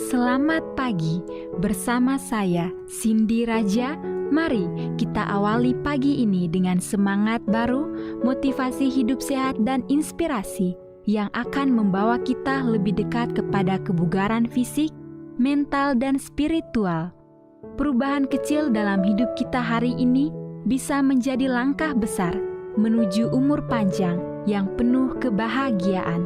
Selamat pagi bersama saya Cindy Raja. Mari kita awali pagi ini dengan semangat baru, motivasi hidup sehat dan inspirasi yang akan membawa kita lebih dekat kepada kebugaran fisik, mental dan spiritual. Perubahan kecil dalam hidup kita hari ini bisa menjadi langkah besar menuju umur panjang yang penuh kebahagiaan.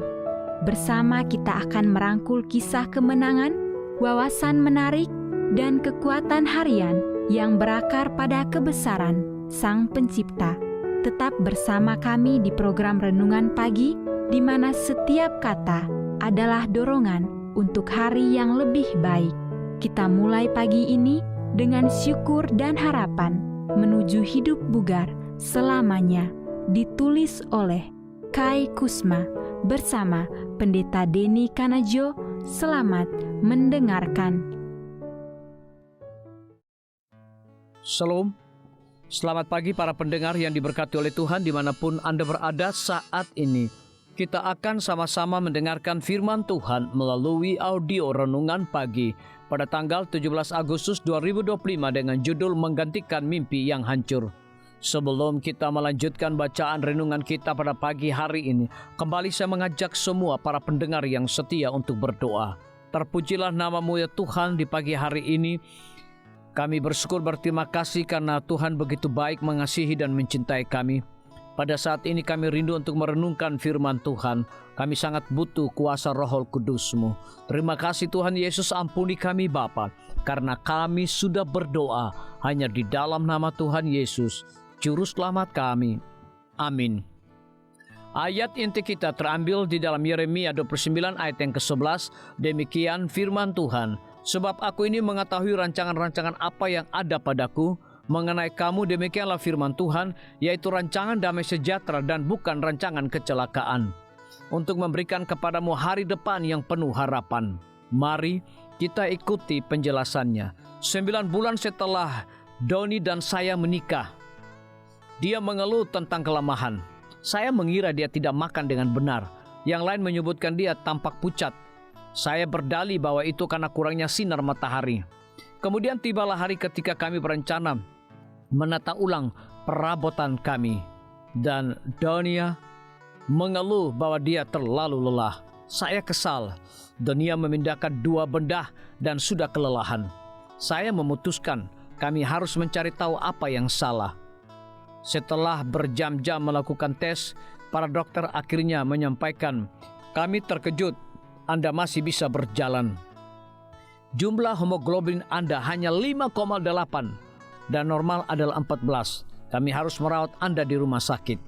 Bersama kita akan merangkul kisah kemenangan, wawasan menarik, dan kekuatan harian yang berakar pada kebesaran Sang Pencipta. Tetap bersama kami di program Renungan Pagi, di mana setiap kata adalah dorongan untuk hari yang lebih baik. Kita mulai pagi ini dengan syukur dan harapan menuju hidup bugar selamanya. Ditulis oleh Kai Kusma bersama Pendeta Denny Kanajo. Selamat mendengarkan. Shalom, selamat pagi para pendengar yang diberkati oleh Tuhan dimanapun Anda berada saat ini. Kita akan sama-sama mendengarkan firman Tuhan melalui audio Renungan Pagi pada tanggal 17 Agustus 2025 dengan judul Menggantikan Mimpi yang Hancur. Sebelum kita melanjutkan bacaan renungan kita pada pagi hari ini, kembali saya mengajak semua para pendengar yang setia untuk berdoa. Terpujilah nama-Mu ya Tuhan di pagi hari ini. Kami bersyukur berterima kasih karena Tuhan begitu baik mengasihi dan mencintai kami. Pada saat ini kami rindu untuk merenungkan firman Tuhan. Kami sangat butuh kuasa Roh Kudus-Mu. Terima kasih Tuhan Yesus, ampuni kami Bapa, karena kami sudah berdoa hanya di dalam nama Tuhan Yesus, Juru Selamat kami. Amin. Ayat inti kita terambil di dalam Yeremia 29 ayat yang ke-11. Demikian firman Tuhan. Sebab aku ini mengetahui rancangan-rancangan apa yang ada padaku mengenai kamu, demikianlah firman Tuhan, yaitu rancangan damai sejahtera dan bukan rancangan kecelakaan, untuk memberikan kepadamu hari depan yang penuh harapan. Mari kita ikuti penjelasannya. 9 bulan setelah Doni dan saya menikah, dia mengeluh tentang kelemahan. Saya mengira dia tidak makan dengan benar. Yang lain menyebutkan dia tampak pucat. Saya berdalih bahwa itu karena kurangnya sinar matahari. Kemudian tibalah hari ketika kami berencana menata ulang perabotan kami. Dan Donia mengeluh bahwa dia terlalu lelah. Saya kesal. Donia memindahkan 2 benda dan sudah kelelahan. Saya memutuskan kami harus mencari tahu apa yang salah. Setelah berjam-jam melakukan tes, para dokter akhirnya menyampaikan, kami terkejut, Anda masih bisa berjalan. Jumlah hemoglobin Anda hanya 5,8 dan normal adalah 14. Kami harus merawat Anda di rumah sakit.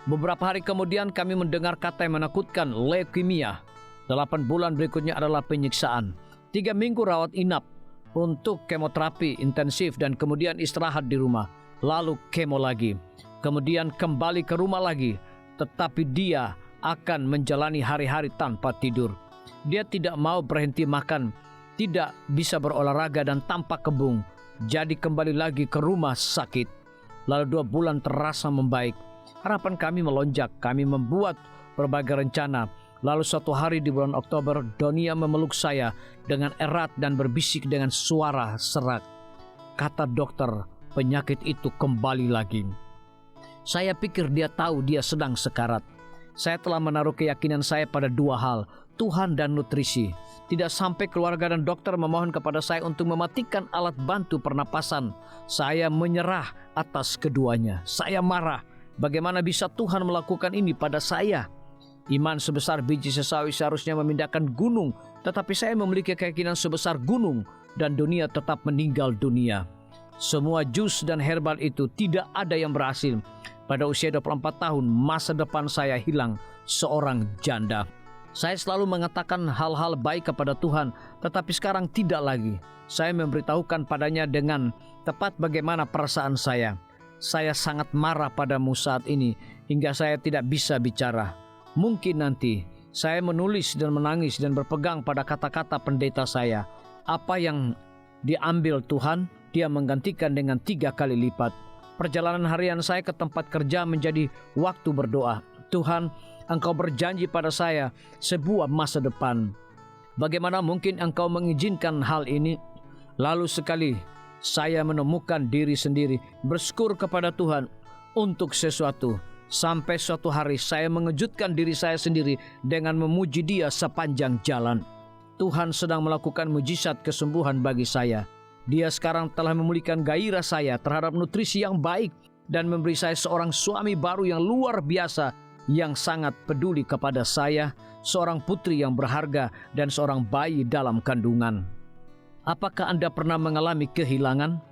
Beberapa hari kemudian kami mendengar kata yang menakutkan, leukemia. 8 bulan berikutnya adalah penyiksaan. 3 minggu rawat inap untuk kemoterapi intensif dan kemudian istirahat di rumah. Lalu kemo lagi, kemudian kembali ke rumah lagi, tetapi dia akan menjalani hari-hari tanpa tidur. Dia tidak mau berhenti makan, tidak bisa berolahraga dan tampak kebung. Jadi kembali lagi ke rumah sakit. Lalu 2 bulan terasa membaik. Harapan kami melonjak, kami membuat berbagai rencana. Lalu suatu hari di bulan Oktober, Donia memeluk saya dengan erat dan berbisik dengan suara serak. Kata dokter, penyakit itu kembali lagi. Saya pikir dia tahu dia sedang sekarat. Saya telah menaruh keyakinan saya pada 2 hal, Tuhan dan nutrisi. Tidak sampai keluarga dan dokter memohon kepada saya untuk mematikan alat bantu pernapasan. Saya menyerah atas keduanya. Saya marah. Bagaimana bisa Tuhan melakukan ini pada saya? Iman sebesar biji sesawi seharusnya memindahkan gunung, tetapi saya memiliki keyakinan sebesar gunung dan dunia tetap meninggal dunia. Semua jus dan herbal itu tidak ada yang berhasil. Pada usia 24 tahun, masa depan saya hilang seorang janda. Saya selalu mengatakan hal-hal baik kepada Tuhan, tetapi sekarang tidak lagi. Saya memberitahukan padanya dengan tepat bagaimana perasaan saya. Saya sangat marah padamu saat ini, hingga saya tidak bisa bicara. Mungkin nanti saya menulis dan menangis dan berpegang pada kata-kata pendeta saya. Apa yang diambil Tuhan, Dia menggantikan dengan 3 kali lipat. Perjalanan harian saya ke tempat kerja menjadi waktu berdoa. Tuhan, Engkau berjanji pada saya sebuah masa depan. Bagaimana mungkin Engkau mengizinkan hal ini? Lalu sekali saya menemukan diri sendiri bersyukur kepada Tuhan untuk sesuatu. Sampai suatu hari saya mengejutkan diri saya sendiri dengan memuji Dia sepanjang jalan. Tuhan sedang melakukan mujizat kesembuhan bagi saya. Dia sekarang telah memulihkan gairah saya terhadap nutrisi yang baik dan memberi saya seorang suami baru yang luar biasa, yang sangat peduli kepada saya, seorang putri yang berharga dan seorang bayi dalam kandungan. Apakah Anda pernah mengalami kehilangan?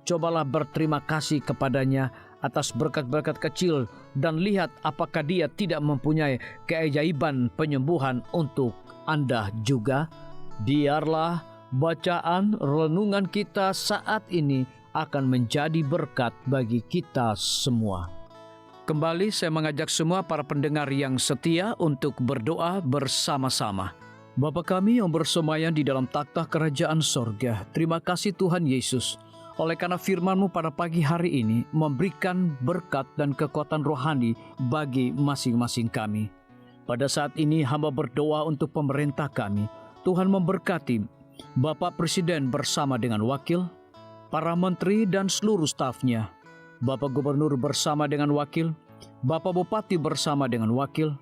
Cobalah berterima kasih kepadanya atas berkat-berkat kecil dan lihat apakah Dia tidak mempunyai keajaiban penyembuhan untuk Anda juga. Biarlah bacaan renungan kita saat ini akan menjadi berkat bagi kita semua. Kembali saya mengajak semua para pendengar yang setia untuk berdoa bersama-sama. Bapa kami yang bersemayam di dalam takhta kerajaan sorga, terima kasih Tuhan Yesus, oleh karena firman-Mu pada pagi hari ini memberikan berkat dan kekuatan rohani bagi masing-masing kami. Pada saat ini hamba berdoa untuk pemerintah kami. Tuhan memberkati Bapak Presiden bersama dengan wakil, para menteri dan seluruh stafnya, Bapak Gubernur bersama dengan wakil, Bapak Bupati bersama dengan wakil,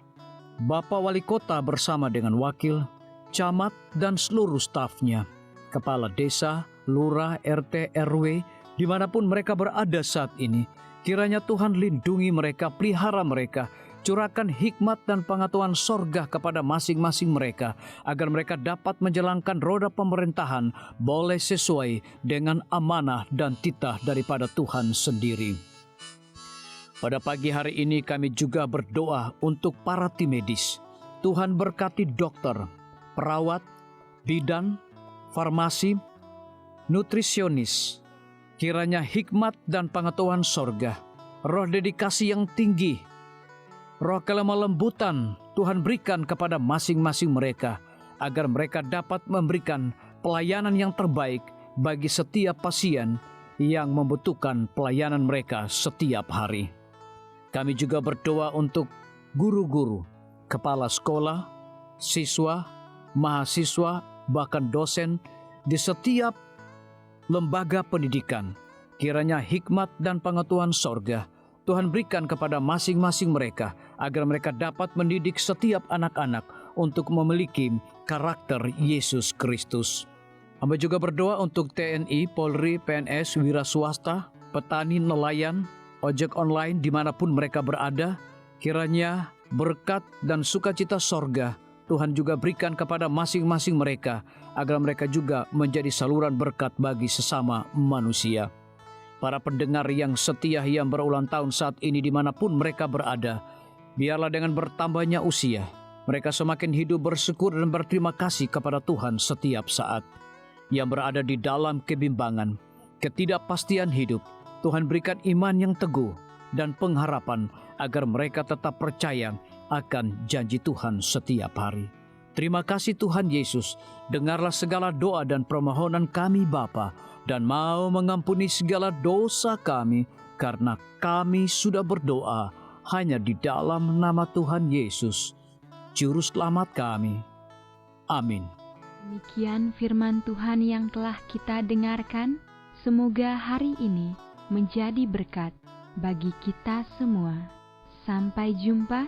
Bapak Wali Kota bersama dengan wakil, camat dan seluruh stafnya, kepala desa, lurah, RT, RW, dimanapun mereka berada saat ini. Kiranya Tuhan lindungi mereka, pelihara mereka, curahkan hikmat dan pengetahuan sorga kepada masing-masing mereka, agar mereka dapat menjalankan roda pemerintahan boleh sesuai dengan amanah dan titah daripada Tuhan sendiri. Pada pagi hari ini kami juga berdoa untuk para tim medis. Tuhan berkati dokter, perawat, bidan, farmasi, nutrisionis. Kiranya hikmat dan pengetahuan sorga, roh dedikasi yang tinggi, roh kelemah lembutan Tuhan berikan kepada masing-masing mereka, agar mereka dapat memberikan pelayanan yang terbaik bagi setiap pasien yang membutuhkan pelayanan mereka setiap hari. Kami juga berdoa untuk guru-guru, kepala sekolah, siswa, mahasiswa, bahkan dosen di setiap lembaga pendidikan. Kiranya hikmat dan pengetahuan sorga Tuhan berikan kepada masing-masing mereka, agar mereka dapat mendidik setiap anak-anak untuk memiliki karakter Yesus Kristus. Hamba juga berdoa untuk TNI, Polri, PNS, wira swasta, petani, nelayan, ojek online dimanapun mereka berada. Kiranya berkat dan sukacita sorga Tuhan juga berikan kepada masing-masing mereka, agar mereka juga menjadi saluran berkat bagi sesama manusia. Para pendengar yang setia yang berulang tahun saat ini dimanapun mereka berada, biarlah dengan bertambahnya usia, mereka semakin hidup bersyukur dan berterima kasih kepada Tuhan setiap saat. Yang berada di dalam kebimbangan, ketidakpastian hidup, Tuhan berikan iman yang teguh dan pengharapan, agar mereka tetap percaya akan janji Tuhan setiap hari. Terima kasih Tuhan Yesus, dengarlah segala doa dan permohonan kami Bapa, dan mau mengampuni segala dosa kami, karena kami sudah berdoa hanya di dalam nama Tuhan Yesus, Juru Selamat kami. Amin. Demikian firman Tuhan yang telah kita dengarkan. Semoga hari ini menjadi berkat bagi kita semua. Sampai jumpa,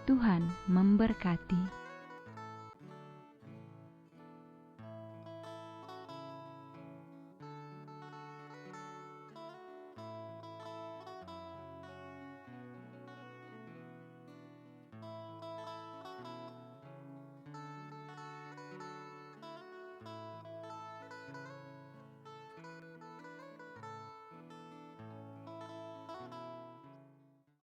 Tuhan memberkati.